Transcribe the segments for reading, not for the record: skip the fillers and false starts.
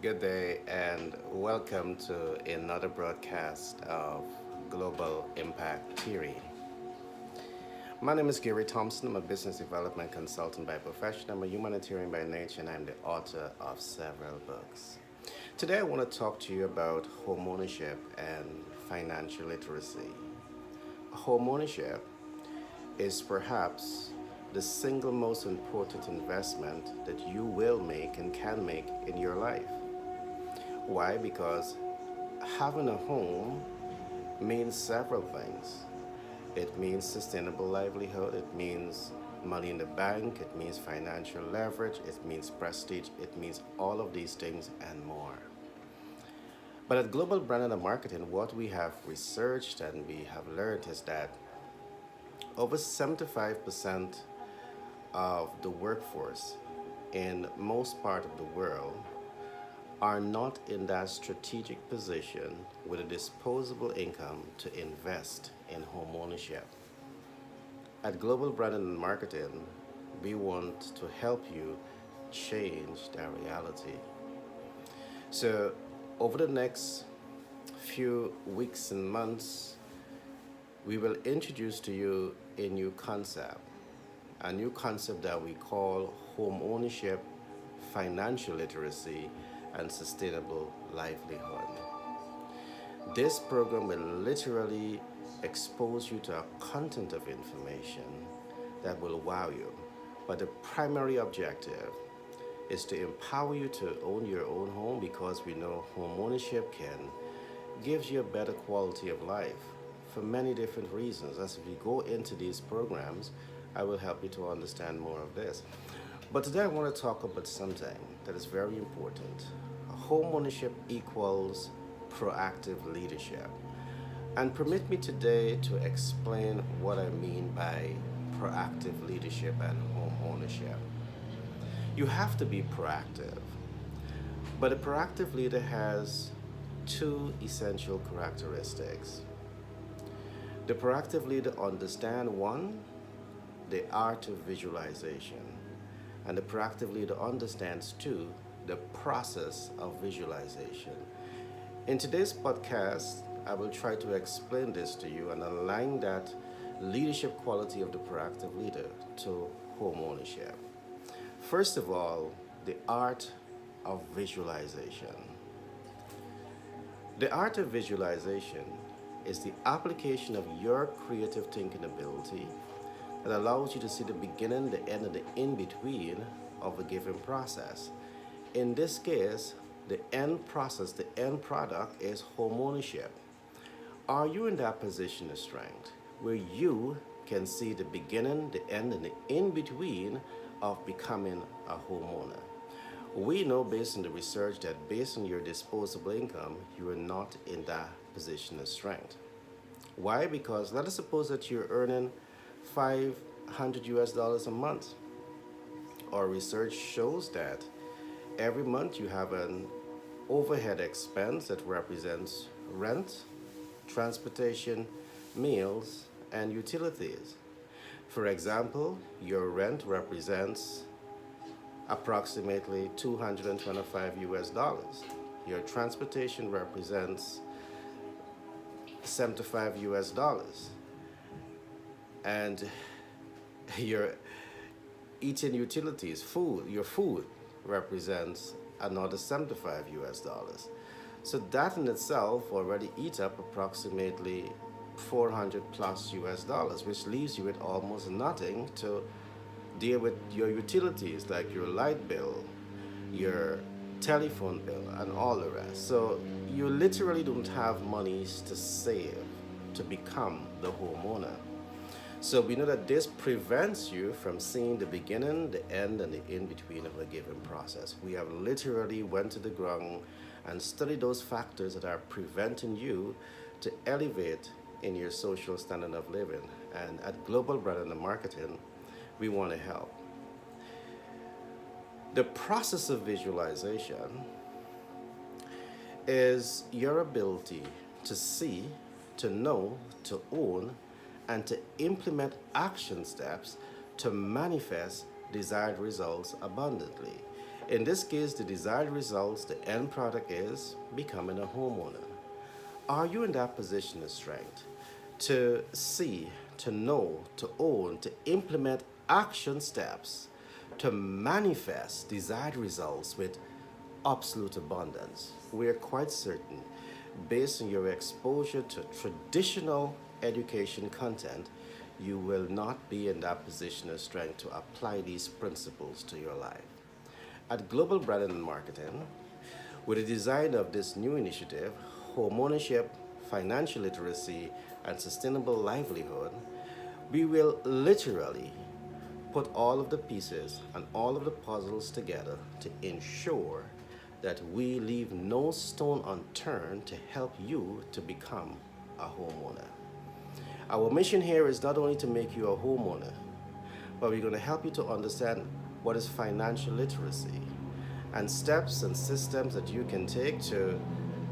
Good day and welcome to another broadcast of Global Impact Theory. My name is Gary Thompson. I'm a business development consultant by profession. I'm a humanitarian by nature and I'm the author of several books. Today I want to talk to you about homeownership and financial literacy. Homeownership is perhaps the single most important investment that you will make and can make in your life. Why? Because having a home means several things. It means sustainable livelihood, it means money in the bank, it means financial leverage, it means prestige, it means all of these things and more. But at Global Brand and Marketing, what we have researched and we have learned is that over 75% of the workforce in most part of the world are not in that strategic position with a disposable income to invest in home ownership. At Global Branding and Marketing, we want to help you change that reality. So, over the next few weeks and months, we will introduce to you a new concept that we call home ownership, financial literacy, and sustainable livelihood. This program will literally expose you to a content of information that will wow you. But the primary objective is to empower you to own your own home because we know home ownership can gives you a better quality of life for many different reasons. As we go into these programs, I will help you to understand more of this. But today I want to talk about something that is very important. Home ownership equals proactive leadership. And permit me today to explain what I mean by proactive leadership and home ownership. You have to be proactive, but a proactive leader has two essential characteristics. The proactive leader understands one, the art of visualization, and the proactive leader understands two, the process of visualization. In today's podcast, I will try to explain this to you and align that leadership quality of the proactive leader to home ownership. First of all, the art of visualization. The art of visualization is the application of your creative thinking ability that allows you to see the beginning, the end, and the in between of a given process. In this case, the end process, the end product is home ownership. Are you in that position of strength where you can see the beginning, the end, and the in between of becoming a homeowner? We know based on the research that based on your disposable income, you are not in that position of strength. Why? Because let us suppose that you're earning 500 US dollars a month. Our research shows that every month you have an overhead expense that represents rent, transportation, meals, and utilities. For example, your rent represents approximately 225 US dollars. Your transportation represents 75 US dollars. And your eating utilities, your food represents another 75 US dollars. So that in itself already eats up approximately 400 plus US dollars, which leaves you with almost nothing to deal with your utilities like your light bill, your telephone bill, and all the rest. So you literally don't have monies to save to become the homeowner. So we know that this prevents you from seeing the beginning, the end, and the in-between of a given process. We have literally went to the ground and studied those factors that are preventing you to elevate in your social standard of living. And at Global Brand and Marketing, we want to help. The process of visualization is your ability to see, to know, to own, and to implement action steps to manifest desired results abundantly. In this case, the desired results, the end product is becoming a homeowner. Are you in that position of strength to see, to know, to own, to implement action steps to manifest desired results with absolute abundance? We are quite certain, based on your exposure to traditional education content, you will not be in that position of strength to apply these principles to your life. At Global Branding and Marketing, with the design of this new initiative, Homeownership, Financial Literacy, and Sustainable Livelihood, we will literally put all of the pieces and all of the puzzles together to ensure that we leave no stone unturned to help you to become a homeowner. Our mission here is not only to make you a homeowner, but we're going to help you to understand what is financial literacy and steps and systems that you can take to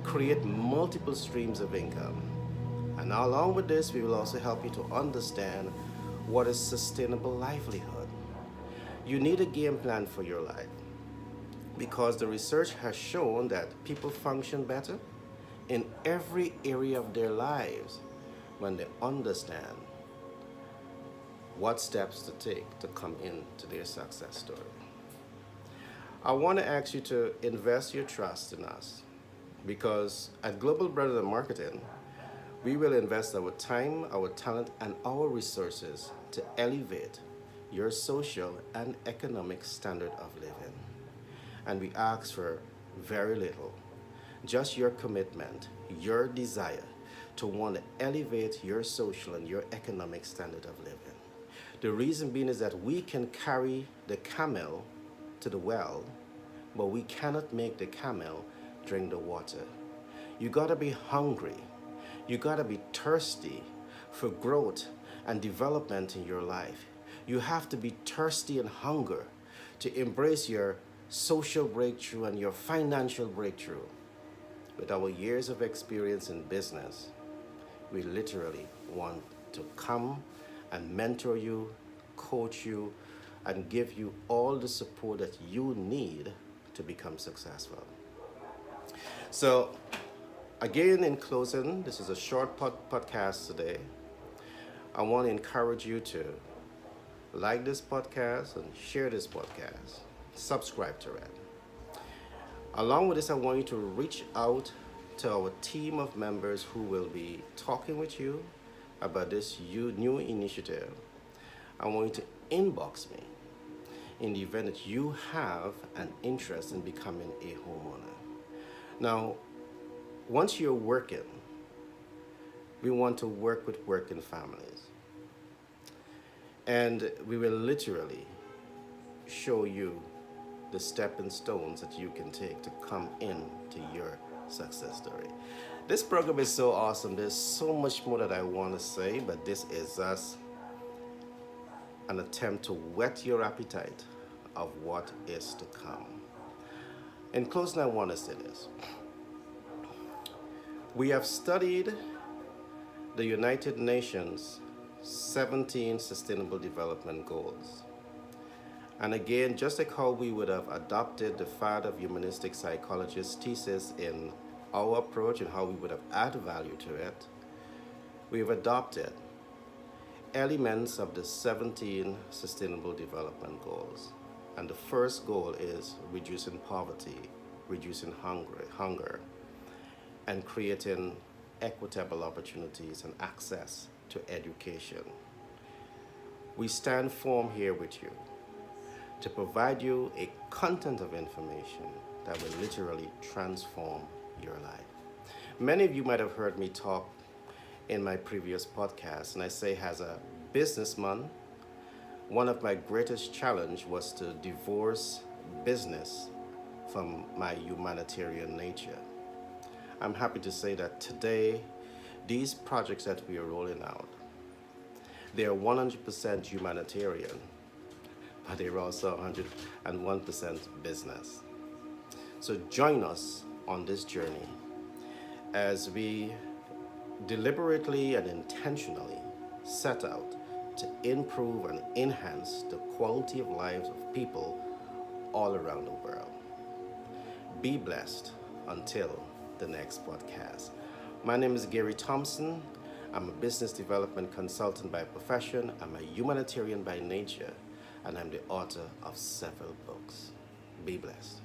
create multiple streams of income. And along with this, we will also help you to understand what is sustainable livelihood. You need a game plan for your life because the research has shown that people function better in every area of their lives when they understand what steps to take to come into their success story. I want to ask you to invest your trust in us because at Global Branding and Marketing, we will invest our time, our talent, and our resources to elevate your social and economic standard of living. And we ask for very little, just your commitment, your desire to want to elevate your social and your economic standard of living. The reason being is that we can carry the camel to the well, but we cannot make the camel drink the water. You gotta be hungry. You gotta be thirsty for growth and development in your life. You have to be thirsty and hunger to embrace your social breakthrough and your financial breakthrough. With our years of experience in business, we literally want to come and mentor you, coach you, and give you all the support that you need to become successful. So, again, in closing, this is a short podcast today. I want to encourage you to like this podcast and share this podcast. Subscribe to it. Along with this, I want you to reach out to our team of members who will be talking with you about this new initiative. I want you to inbox me in the event that you have an interest in becoming a homeowner. Now, once you're working, we want to work with working families. And we will literally show you the stepping stones that you can take to come into your success story. This program is so awesome. There's so much more that I want to say, but this is just an attempt to whet your appetite of what is to come. In closing, I want to say this. We have studied the United Nations 17 Sustainable Development Goals. And again, just like how we would have adopted the father of humanistic psychologist's thesis in our approach and how we would have added value to it, we have adopted elements of the 17 Sustainable Development Goals. And the first goal is reducing poverty, reducing hunger, and creating equitable opportunities and access to education. We stand firm here with you to provide you a content of information that will literally transform your life. Many of you might have heard me talk in my previous podcast, and I say as a businessman, one of my greatest challenge was to divorce business from my humanitarian nature. I'm happy to say that today, these projects that we are rolling out, they are 100% humanitarian, but they're also 101% business. So join us on this journey as we deliberately and intentionally set out to improve and enhance the quality of lives of people all around the world. Be blessed until the next podcast. My name is Gary Thompson. I'm a business development consultant by profession. I'm a humanitarian by nature, and I'm the author of several books. Be blessed.